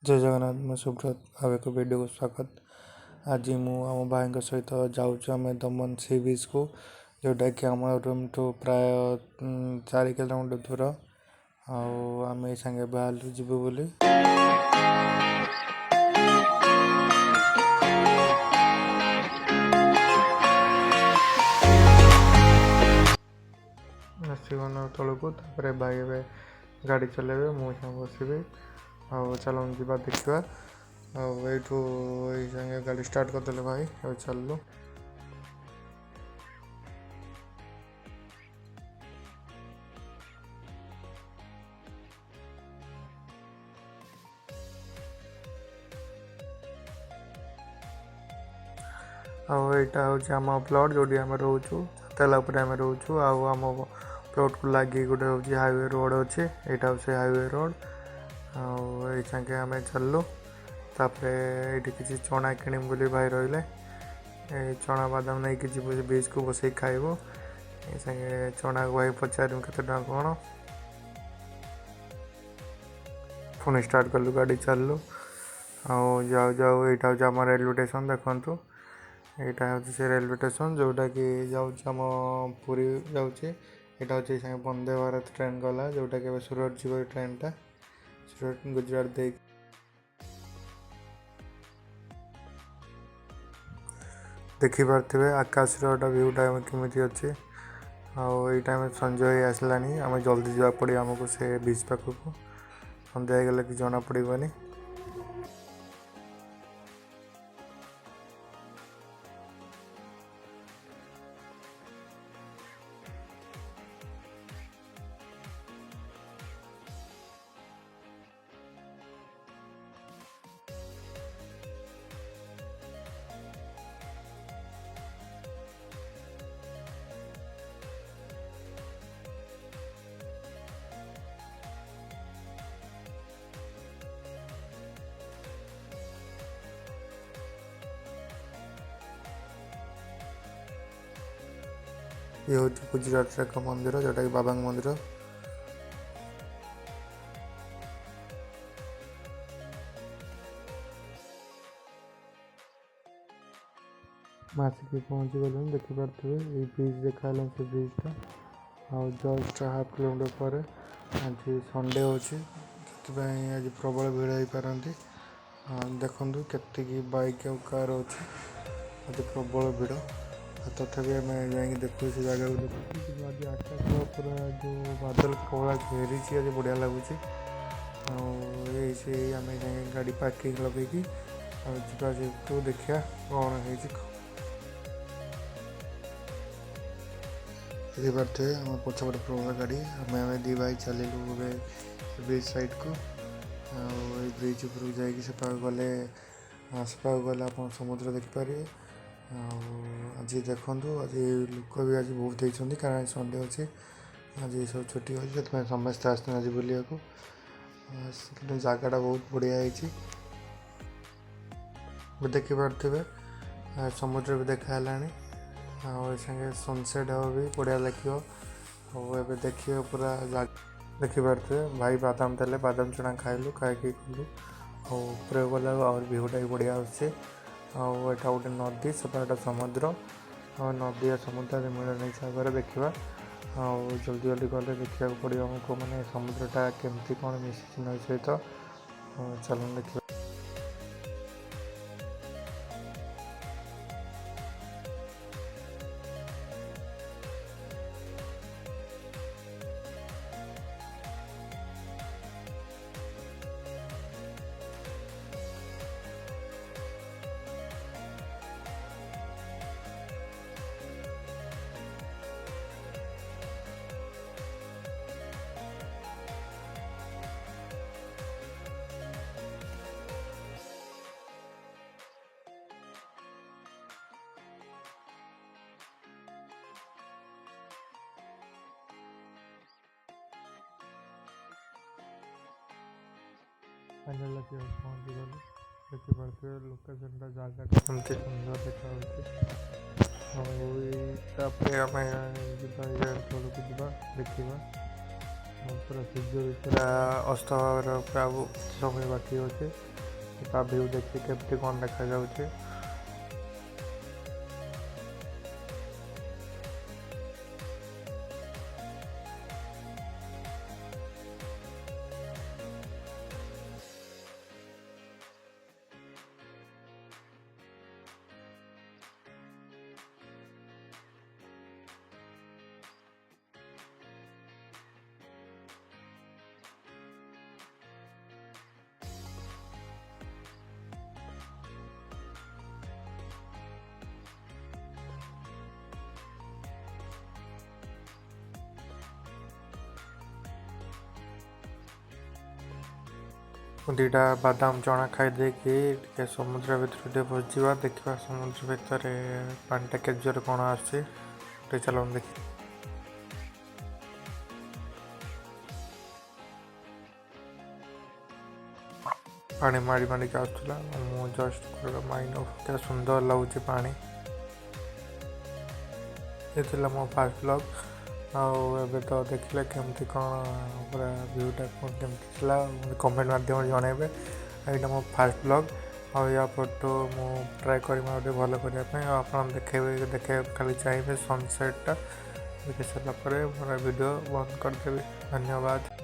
जय जगन्नाथ मैं सुब्रत आव एक वीडियो को स्वागत। आज मु आम भाई सहित जाऊँ दमन सी बीच को जोटा कि आम रूम ठू प्राय 4 किलोमीटर दूर आम सांगे बाहर जीवु बोली आसगन तौक भाई ए गाड़ी चलेबे मुझे बसबी चल जा देखा आठू ये गाड़ी स्टार्ट करदे भाई अब चलू आईटा हूँ आम प्लट जो आम रोचु तेला आम रोचु आम प्लट को लगे गोटे हूँ हाईवे रोड अच्छे यहाँ हूँ से हाईवे रोड आगे आम चलू तापर ये किसी चना किणीम बोली भाई रही चना बादाम नहीं कि जीव बीच को बस खाइब ये संगे चना को भाई पचार के कौन पुणी स्टार्ट कलु गाड़ी चलू जाऊ जाऊ यहाँ हूँ आम रेलवे स्टेशन देखु यहाँ हूँ से रेलवे स्टेशन जोटा कि जाम पुरी जाऊँगी यहाँ हूँ वंदे भारत ट्रेन गला जोटा कि सूरत जीव ट्रेन टा सूरत गुजरात दे देखिपे आकाश भ्यूटा केमी अच्छे आई टाइम संजय आसलानी आम जल्दी जावा पड़े आमको से बीच पाखक सन्ध्या गले कि जना पड़ोनी ये हूँ गुजरात एक मंदिर जोटा कि बाबा मंदिर आसिक पहुँची गलुँ देखिपे ये ब्रिज देखा से ब्रिजटा जस्ट हाफ किलोमीटर पर आज संडे अच्छे आज प्रबल भिड़ हो पारती देखु के बाइक और कार अच्छे आज प्रबल भिड़ तथापि आम जा देखु से जगह को देखु आज आकाश पूरा जो बादल कला घेरी आज बढ़िया लगुच आम गाड़ी पार्किंग लगे तो देखा कौन है देखिपे आम पछपटे प्रबल गाड़ी आम दी भाई चलू ब्रिज साइड को ब्रिज उपरକୁ ଯାଇକି ସେପାଖ ଗଲେ आप समुद्र देखिपारे आज देखु आज लोक भी आज बहुत होती कारण संडे अच्छे आज सब छुट्टी अच्छे समस्ते आस आज बुलिया जगटा बहुत बढ़िया देखिपे समुद्र भी देखाला संगे सनसेट हम भी बढ़िया लगे देखिए पूरा देखिपे भाई बादाम देले बादाम चना खाइलु खाई गलु ऊपर गला और भ्यूटा भी बढ़िया अच्छे आटा गोटे नदी सेपटे समुद्र नदी और समुद्र मिलन हिसाब से देखा जल्दी जल्दी गले देखा पड़ो आमको मैंने समुद्रटा केमती कौन मिसी नई सहित चलन देखा फाइनल पहुँची गलु देखिपे लोकेशन जगह कमती सुंदर देखा आम जा देखा पूरा सूर्य पूरा अस्त हवार पूरा समय बाकी अच्छे ତା ଭିଉ ଦେଖି କେମିତି କ'ଣ ଦେଖାଯାଉଛି। दुईटा बादाम चना खाई टे समुद्र भितर टे पशिजा देखा समुद्र भितर पानीटा के जोर कौन आसचे चलो देख पानी माड़ी माड़ी आसला मु जस्ट माइंड क्या सुंदर लगुच पानी ये मो फास्ट ब्लॉग आबे तो देखिले केमती कौन पूरा व्यूटा कौन केमती कमेंट माध्यम जनइबे। यहाँ मो फास्ट ब्लॉग या फोटो मु ट्राए कर भल करने आप देखे खाली चाहिए सनसेटा देखी सारापर मोर वीडियो बंद करदेवी। धन्यवाद।